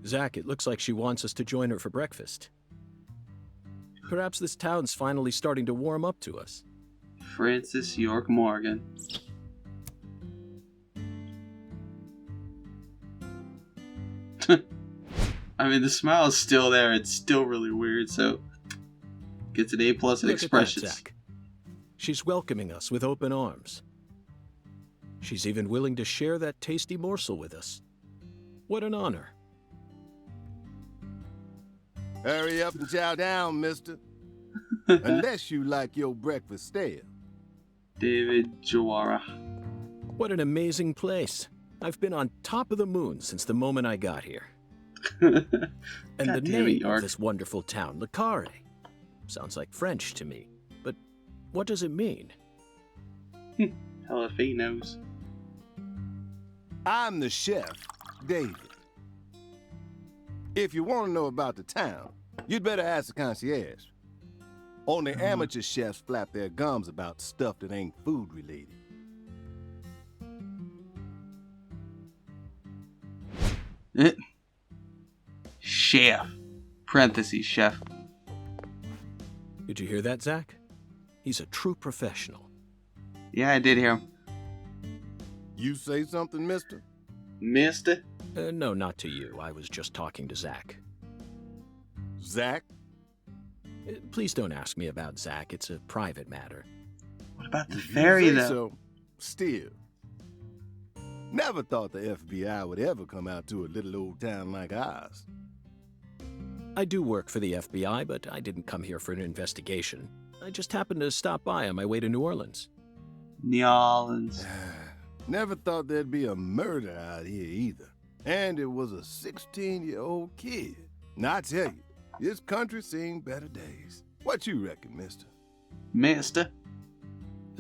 Zach, it looks like she wants us to join her for breakfast. Perhaps this town's finally starting to warm up to us. Francis York Morgan. I mean, the smile is still there. It's still really weird, so gets an A+ in Look expressions. at that, Zach. She's welcoming us with open arms. She's even willing to share that tasty morsel with us. What an honor. Hurry up and chow down, mister. Unless you like your breakfast stale. David Jawara. What an amazing place. I've been on top of the moon since the moment I got here. And the name of this wonderful town, Le Carre. Sounds like French to me. But what does it mean? Hell if he knows. I'm the chef, David. If you want to know about the town, you'd better ask the concierge. Only amateur chefs flap their gums about stuff that ain't food related. Chef. Parentheses, chef. Did you hear that, Zach? He's a true professional. Yeah, I did hear him. You say something, mister? Mister? No, not to you. I was just talking to Zach. Zach? Please don't ask me about Zach. It's a private matter. What about the ferry, though? So, still. Never thought the FBI would ever come out to a little old town like ours. I do work for the FBI, but I didn't come here for an investigation. I just happened to stop by on my way to New Orleans. New Orleans. Never thought there'd be a murder out here either. And it was a 16-year-old kid. Now, I tell you, this country's seen better days. What you reckon, mister? Mister?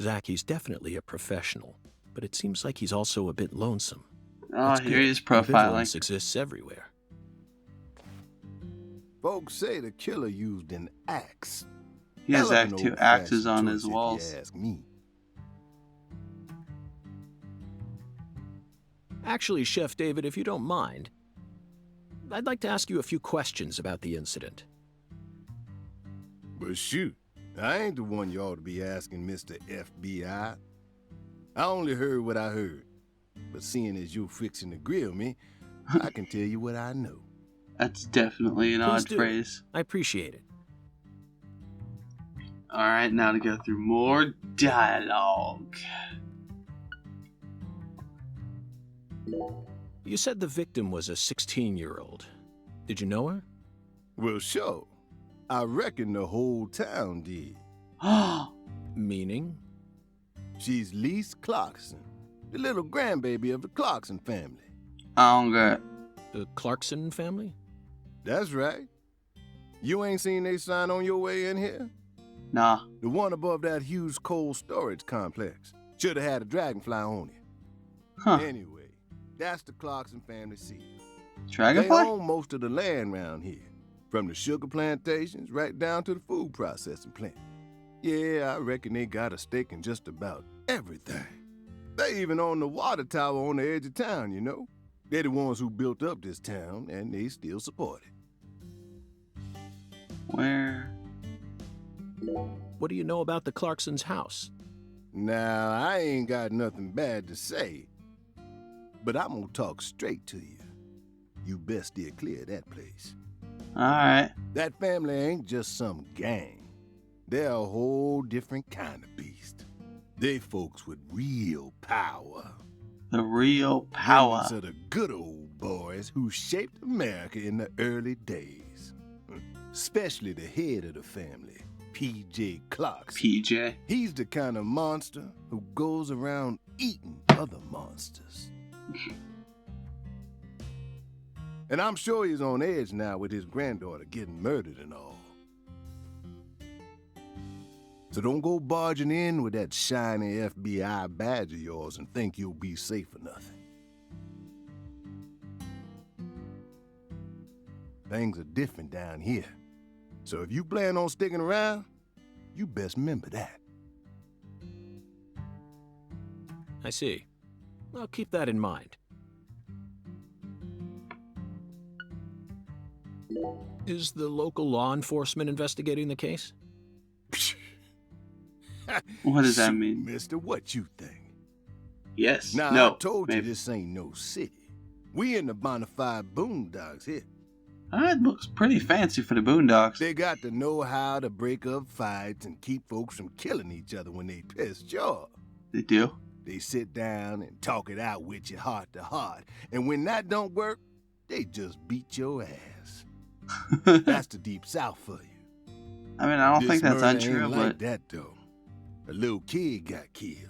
Zach, he's definitely a professional, but it seems like he's also a bit lonesome. Oh, That's here good. he is profiling. Ambivalence exists everywhere. Folks say the killer used an axe. He has Hell of an two old-fashioned axes on choice his if you walls. ask me. Actually, Chef David, if you don't mind, I'd like to ask you a few questions about the incident. But shoot, I ain't the one you ought to be asking, Mr. FBI. I only heard what I heard. But seeing as you're fixing to grill me, I can tell you what I know. That's definitely an Please odd do. phrase. I appreciate it. Alright, now to go through more dialogue. You said the victim was a 16-year-old. Did you know her? Well, sure. I reckon the whole town did. Meaning? She's Lise Clarkson, the little grandbaby of the Clarkson family. I don't get it. The Clarkson family? That's right. You ain't seen they sign on your way in here? Nah. The one above that huge cold storage complex. Should have had a dragonfly on it. Huh. Anyway, that's the Clarkson family seal. They Dragonfly? own most of the land around here, from the sugar plantations right down to the food processing plant. Yeah, I reckon they got a stake in just about everything. They even own the water tower on the edge of town, you know? They're the ones who built up this town, and they still support it. Where? What do you know about the Clarkson's house? Now, I ain't got nothing bad to say, but I'm gonna talk straight to you. You best steer clear of that place. Alright. That family ain't just some gang. They're a whole different kind of beast. They folks with real power. The real power. These are the good old boys who shaped America in the early days. Especially the head of the family, P.J. Clarkson. PJ. He's the kind of monster who goes around eating other monsters. And I'm sure he's on edge now with his granddaughter getting murdered and all. So don't go barging in with that shiny FBI badge of yours and think you'll be safe for nothing. Things are different down here. So if you plan on sticking around, you best remember that. I see. I'll keep that in mind. Is the local law enforcement investigating the case? What does that Shoot, mean? mister, what you think? Yes. Now, No. I told Maybe. you this ain't no city. We in the bonafide boondocks here. It looks pretty fancy for the Boondocks. They got to know how to break up fights and keep folks from killing each other when they pissed you off. They do. They sit down and talk it out with you heart to heart. And when that don't work, they just beat your ass. That's the deep south for you. I mean, I don't think that's murder untrue, ain't but like that though. A little kid got killed.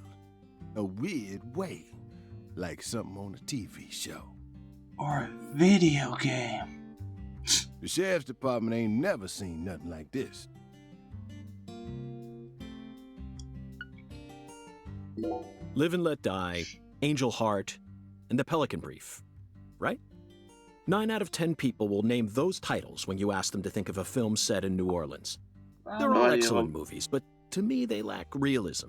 A weird way. Like something on a TV show. or a video game. The sheriff's department ain't never seen nothing like this. Live and Let Die, Angel Heart, and The Pelican Brief, right? 9 out of 10 people will name those titles when you ask them to think of a film set in New Orleans. They're all excellent movies, but to me they lack realism.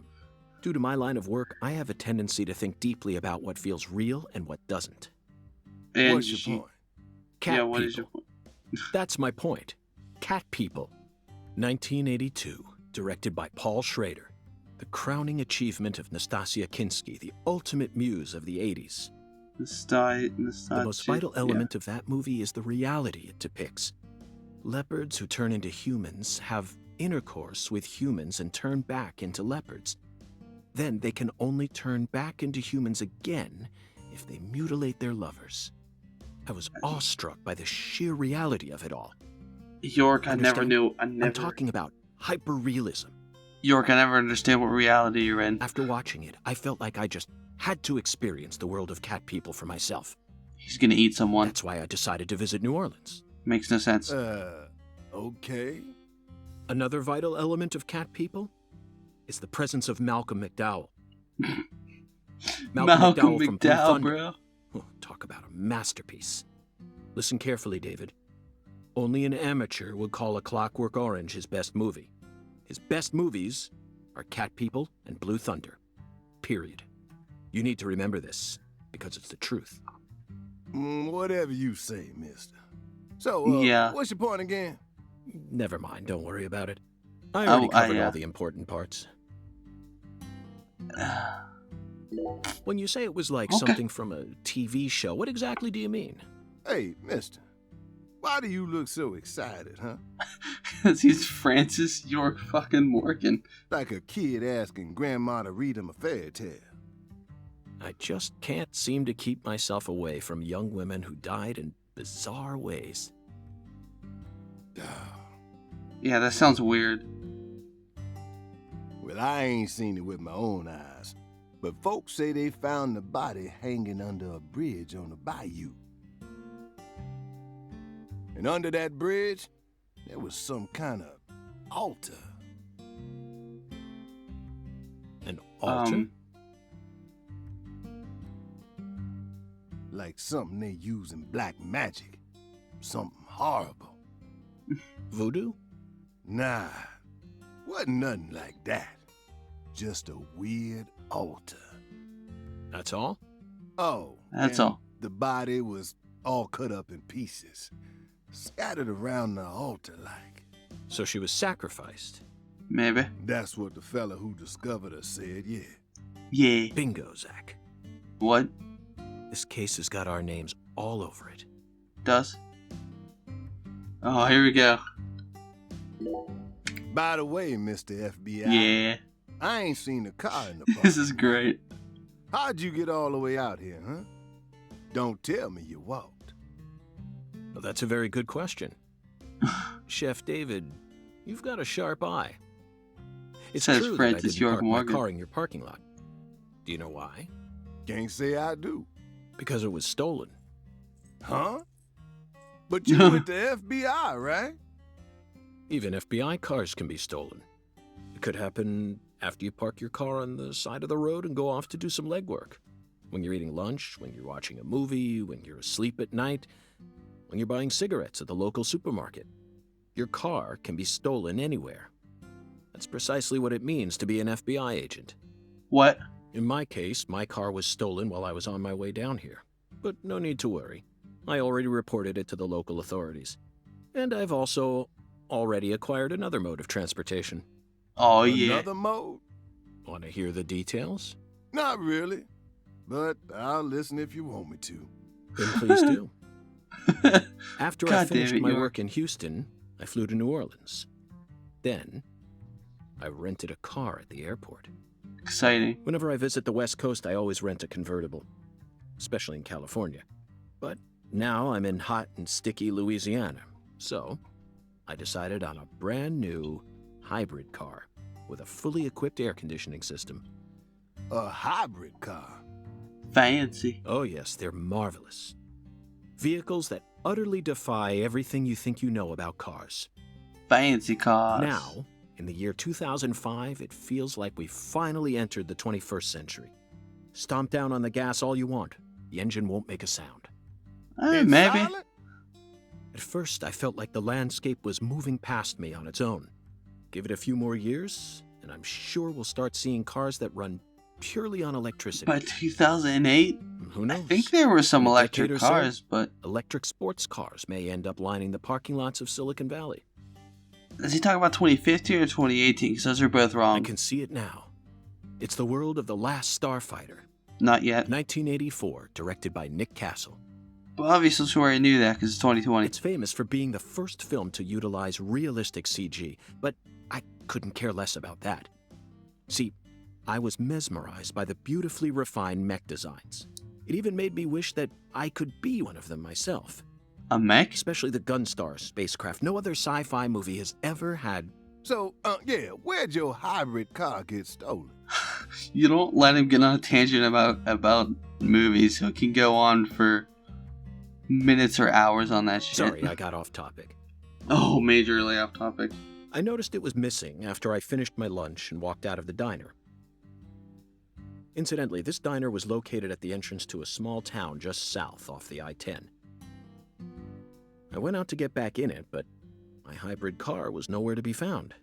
Due to my line of work, I have a tendency to think deeply about what feels real and what doesn't. And What's your point? Cat what People. is your point? That's my point. Cat People. 1982, directed by Paul Schrader. The crowning achievement of Nastasia Kinski, the ultimate muse of the 80s. The most vital element of that movie is the reality it depicts. Leopards who turn into humans have intercourse with humans and turn back into leopards. Then they can only turn back into humans again if they mutilate their lovers. I was awestruck by the sheer reality of it all. York, I never knew. I'm talking about hyper-realism. York, I never understand what reality you're in. After watching it, I felt like I just had to experience the world of Cat People for myself. He's gonna eat someone. That's why I decided to visit New Orleans. Makes no sense. Okay. Another vital element of Cat People is the presence of Malcolm McDowell. Malcolm from Blue McDowell, Thunder. bro. Oh, talk about a masterpiece. Listen carefully, David. Only an amateur would call A Clockwork Orange his best movie. His best movies are Cat People and Blue Thunder. Period. You need to remember this, because it's the truth. Whatever you say, mister. So, what's your point again? Never mind, don't worry about it. I already covered yeah. all the important parts. When you say it was like something from a TV show, what exactly do you mean? Hey, mister. Why do you look so excited, huh? Because he's Francis York fucking Morgan. Like a kid asking grandma to read him a fairy tale. I just can't seem to keep myself away from young women who died in bizarre ways. Yeah, that sounds weird. Well, I ain't seen it with my own eyes, but folks say they found the body hanging under a bridge on the bayou. And under that bridge, there was some kind of altar. An altar? Like something they use in black magic. Something horrible. Voodoo? Nah, wasn't nothing like that. Just a weird altar. That's all? Oh, That's and all. The body was all cut up in pieces, scattered around the altar like. So she was sacrificed? Maybe. That's what the fella who discovered her said, yeah. Yeah. Bingo, Zach. What? This case has got our names all over it. Does? Oh, here we go. By the way, Mr. FBI, Yeah. I ain't seen the car in the park. This is great. How'd you get all the way out here, huh? Don't tell me you walked. Well, that's a very good question. Chef David, you've got a sharp eye. It's Says true Francis that I didn't York park my Morgan. car in your parking lot. Do you know why? Can't say I do. Because it was stolen. Huh? But you with the FBI, right? Even FBI cars can be stolen. It could happen after you park your car on the side of the road and go off to do some legwork. When you're eating lunch, when you're watching a movie, when you're asleep at night, when you're buying cigarettes at the local supermarket. Your car can be stolen anywhere. That's precisely what it means to be an FBI agent. What? In my case, my car was stolen while I was on my way down here. But no need to worry. I already reported it to the local authorities. And I've also already acquired another mode of transportation. Oh, yeah. Another mode? Want to hear the details? Not really, but I'll listen if you want me to. Then please do. After I God damn finished it, my York. work in Houston, I flew to New Orleans. Then, I rented a car at the airport. Exciting. Whenever I visit the West Coast, I always rent a convertible, especially in California. But now I'm in hot and sticky Louisiana, so I decided on a brand new hybrid car with a fully equipped air conditioning system. A hybrid car? Fancy. Oh yes, they're marvelous. Vehicles that utterly defy everything you think you know about cars. Fancy cars. Now, in the year 2005, it feels like we've finally entered the 21st century. Stomp down on the gas all you want. The engine won't make a sound. It's Maybe. silent? At first, I felt like the landscape was moving past me on its own. Give it a few more years, and I'm sure we'll start seeing cars that run purely on electricity. By 2008? Who knows? I think there were some In a electric decade or so, cars, but... electric sports cars may end up lining the parking lots of Silicon Valley. Is he talking about 2015 or 2018? Because those are both I wrong. can see it now. It's the world of The Last Starfighter. Not yet. 1984, directed by Nick Castle. But obviously, I already knew that because it's 2020. It's famous for being the first film to utilize realistic CG, but I couldn't care less about that. See, I was mesmerized by the beautifully refined mech designs. It even made me wish that I could be one of them myself. A mech? Especially the Gunstar spacecraft. No other sci-fi movie has ever had. So, where'd your hybrid car get stolen? You don't let him get on a tangent about movies, so it can go on for minutes or hours on that shit. Sorry, I got off topic. Oh, majorly off topic. I noticed it was missing after I finished my lunch and walked out of the diner. Incidentally, this diner was located at the entrance to a small town just south off the I-10. I went out to get back in it, but my hybrid car was nowhere to be found.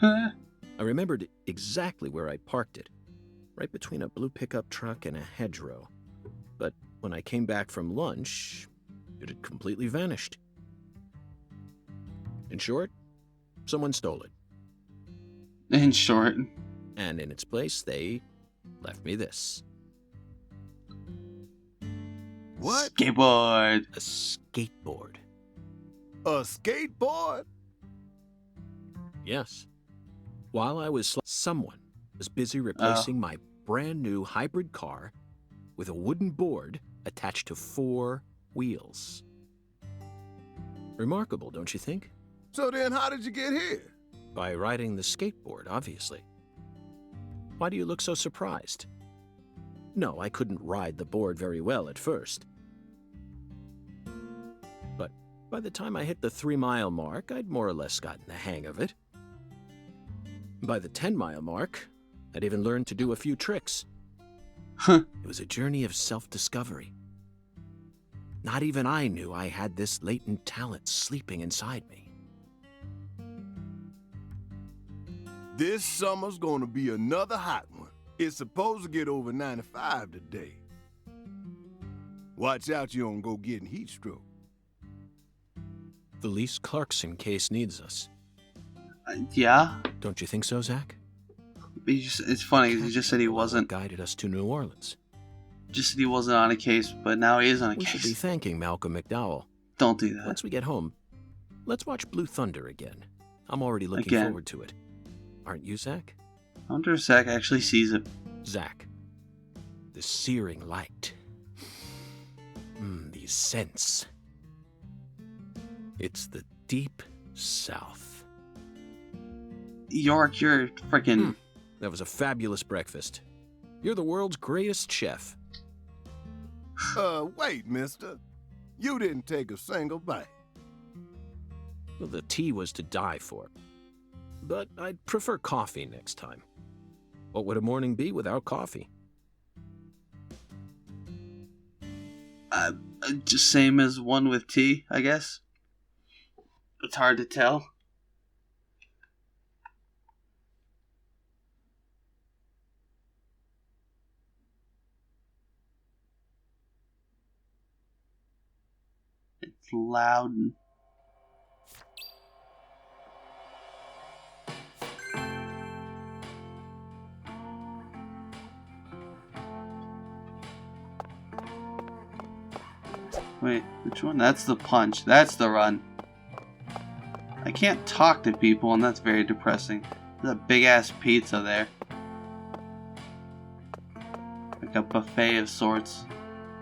I remembered exactly where I parked it, right between a blue pickup truck and a hedgerow. But when I came back from lunch, it had completely vanished. In short, someone stole it. In short. And in its place, they left me this. What? Skateboard. A skateboard. A skateboard? Yes. While I was someone was busy replacing my brand new hybrid car with a wooden board attached to 4 wheels. Remarkable, don't you think? So then how did you get here? By riding the skateboard, obviously. Why do you look so surprised? No, I couldn't ride the board very well at first. But by the time I hit the 3-mile mark, I'd more or less gotten the hang of it. By the 10-mile mark, I'd even learned to do a few tricks. It was a journey of self-discovery. Not even I knew I had this latent talent sleeping inside me. This summer's gonna be another hot one. It's supposed to get over 95 today. Watch out you don't go getting heat stroke. The Lise Clarkson case needs us. Yeah? Don't you think so, Zach? It's funny, he just said he wasn't. Guided us to New Orleans. Just said he wasn't on a case, but now he is on a We should be case. thanking Malcolm McDowell. Don't do that. Once we get home, let's watch Blue Thunder again. I'm already looking Again. forward to it. Aren't you, Zach? I wonder if Zach actually sees it. Zach, the searing light. These scents. It's the deep south. York, you're freaking... That was a fabulous breakfast. You're the world's greatest chef. Wait, mister. You didn't take a single bite. Well, the tea was to die for. But I'd prefer coffee next time. What would a morning be without coffee? Just same as one with tea, I guess. It's hard to tell. It's loud and... Wait, which one? That's the punch. That's the run. I can't talk to people, and that's very depressing. There's a big-ass pizza there. Like a buffet of sorts.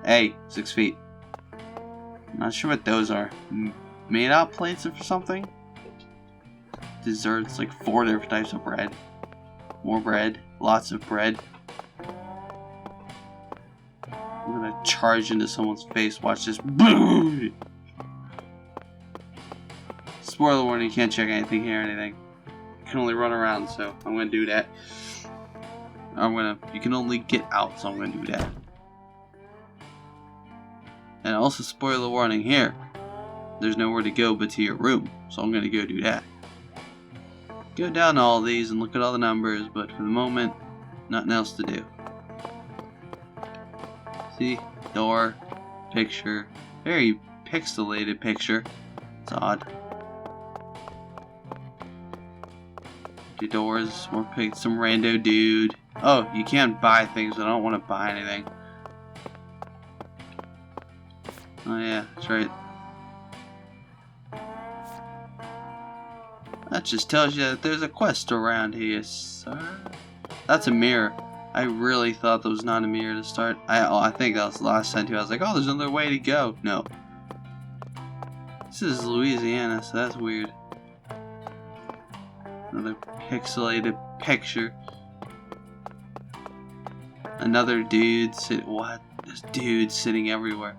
Hey, 6 feet. Not sure what those are. Made out plates or something? Desserts, like 4 different types of bread. More bread. Lots of bread. I'm gonna charge into someone's face. Watch this. Boom! Spoiler warning, you can't check anything here or anything. You can only run around, so I'm gonna do that. You can only get out, so I'm gonna do that. And also, spoiler warning here. There's nowhere to go but to your room, so I'm gonna go do that. Go down all these and look at all the numbers, but for the moment, nothing else to do. See? Door. Picture. Very pixelated picture. It's odd. Empty doors. More pics. Some rando dude. Oh, you can buy things, but I don't want to buy anything. Oh yeah, that's right. That just tells you that there's a quest around here, sir. That's a mirror. I really thought there was not a mirror to start. I think that was the last sentence. I was like, oh, there's another way to go. No. This is Louisiana, so that's weird. Another pixelated picture. Another dude what? There's dudes sitting everywhere.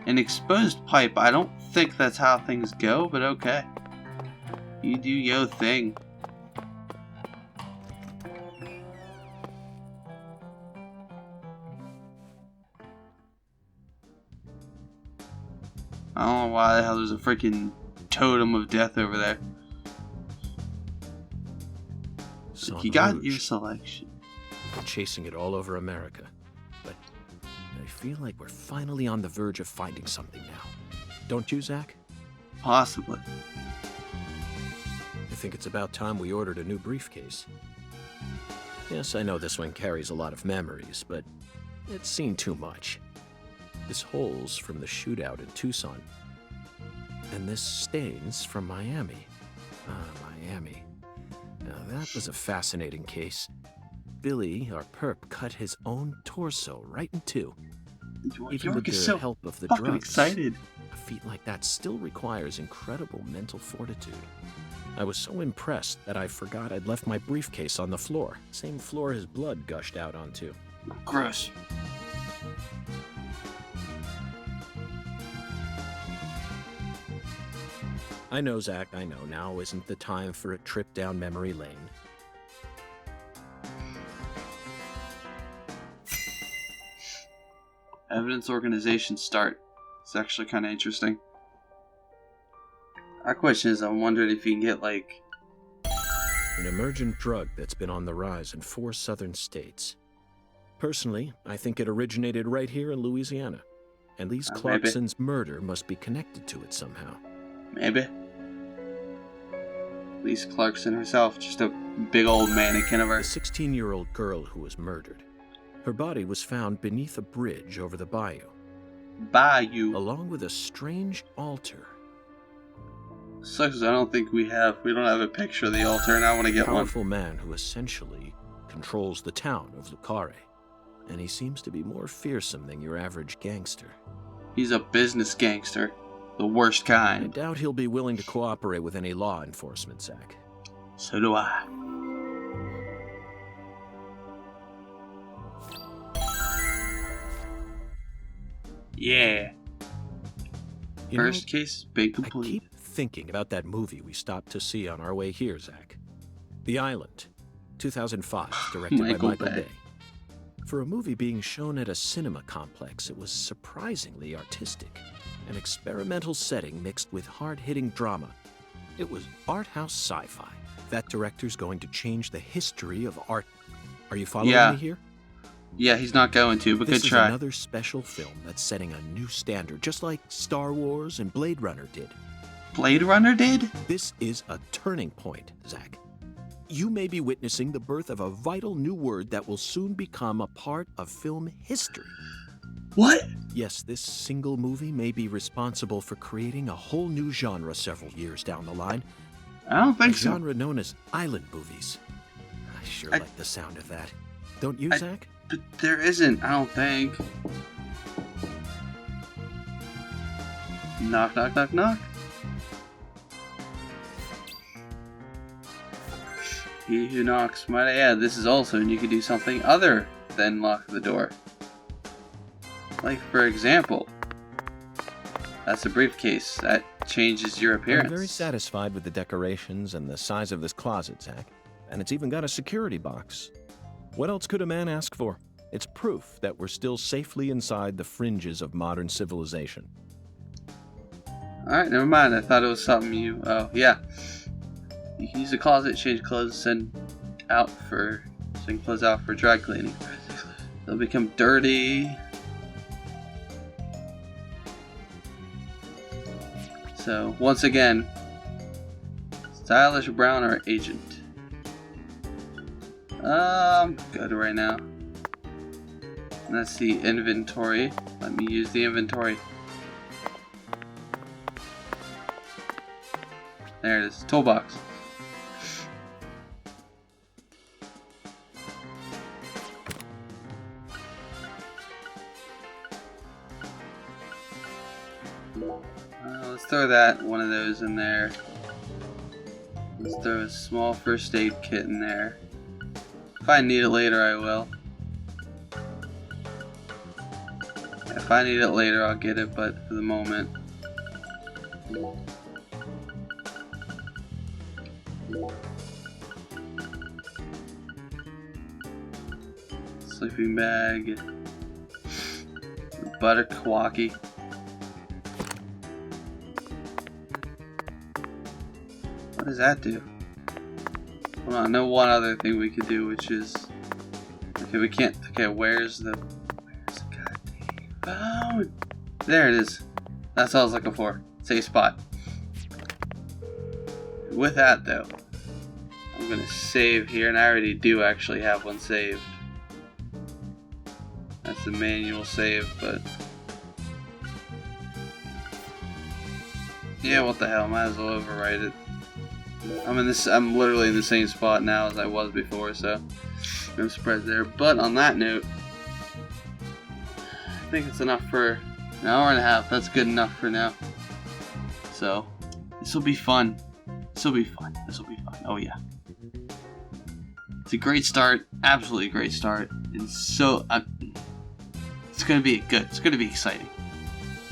An exposed pipe. I don't think that's how things go, but okay. You do yo thing. I don't know why the hell there's a freaking totem of death over there. You got your selection. We've been chasing it all over America, but I feel like we're finally on the verge of finding something now. Don't you, Zach? Possibly. I think it's about time we ordered a new briefcase. Yes, I know this one carries a lot of memories, but it's seen too much. This hole's from the shootout in Tucson. And this stain's from Miami. Miami. Now that was a fascinating case. Billy, our perp, cut his own torso right in two. Even with the help of the drugs. Excited. A feat like that still requires incredible mental fortitude. I was so impressed that I forgot I'd left my briefcase on the floor. Same floor his blood gushed out onto. Gross. I know, Zach, I know. Now isn't the time for a trip down memory lane. Evidence organization start. It's actually kind of interesting. Our question is, I'm wondering if you can get, like... An emergent drug that's been on the rise in 4 southern states. Personally, I think it originated right here in Louisiana. And Lise Clarkson's murder must be connected to it somehow. Maybe. Lise Clarkson herself, just a big old mannequin of her. The 16-year-old girl who was murdered. Her body was found beneath a bridge over the bayou. Along with a strange altar. Sucks, I don't think we don't have a picture of the altar, and I want to get one. A powerful man who essentially controls the town of Lucare. And he seems to be more fearsome than your average gangster. He's a business gangster. The worst kind. I doubt he'll be willing to cooperate with any law enforcement, Zach. So do I. Yeah. First case, big complete. I keep thinking about that movie we stopped to see on our way here, Zach. The Island, 2005, directed by Michael Bay. For a movie being shown at a cinema complex, it was surprisingly artistic. An experimental setting mixed with hard-hitting drama. It was art house sci-fi. That director's going to change the history of art. Are you following me here? Yeah, he's not going to, but this good try. This is another special film that's setting a new standard, just like Star Wars and Blade Runner did. Blade Runner did? This is a turning point, Zach. You may be witnessing the birth of a vital new word that will soon become a part of film history. What? Yes, this single movie may be responsible for creating a whole new genre several years down the line. I don't think a so. genre known as island movies. I sure like the sound of that. Don't you, Zach? But there isn't, I don't think. Knock, knock, knock, knock. He who knocks might add, this is also, and you could do something other than lock the door. Like, for example, that's a briefcase. That changes your appearance. I'm very satisfied with the decorations and the size of this closet, Zach. And it's even got a security box. What else could a man ask for? It's proof that we're still safely inside the fringes of modern civilization. Alright, never mind. I thought it was something you... Oh, yeah. You can use the closet, change clothes, send clothes out for dry cleaning. They'll become dirty. So, once again, stylish brown or agent. Good right now. That's the inventory. Let me use the inventory. There it is. Toolbox. Let's throw one of those in there. Let's throw a small first aid kit in there. If I need it later, I will. If I need it later, I'll get it, but for the moment. Sleeping bag. Butter kwaki. What does that do? Hold on, I know one other thing we could do, which is... Okay, we can't... Okay, where's the goddamn phone? There it is. That's what I was looking for. Safe spot. With that, though, I'm gonna save here, and I already do actually have one saved. That's the manual save, but... Yeah, what the hell, might as well overwrite it. I'm literally in the same spot now as I was before, so no surprise there. But on that note, I think it's enough for an hour and a half. That's good enough for now. So this will be fun. This will be fun. This will be fun. Oh yeah, it's a great start. Absolutely great start. And so it's gonna be good. It's gonna be exciting.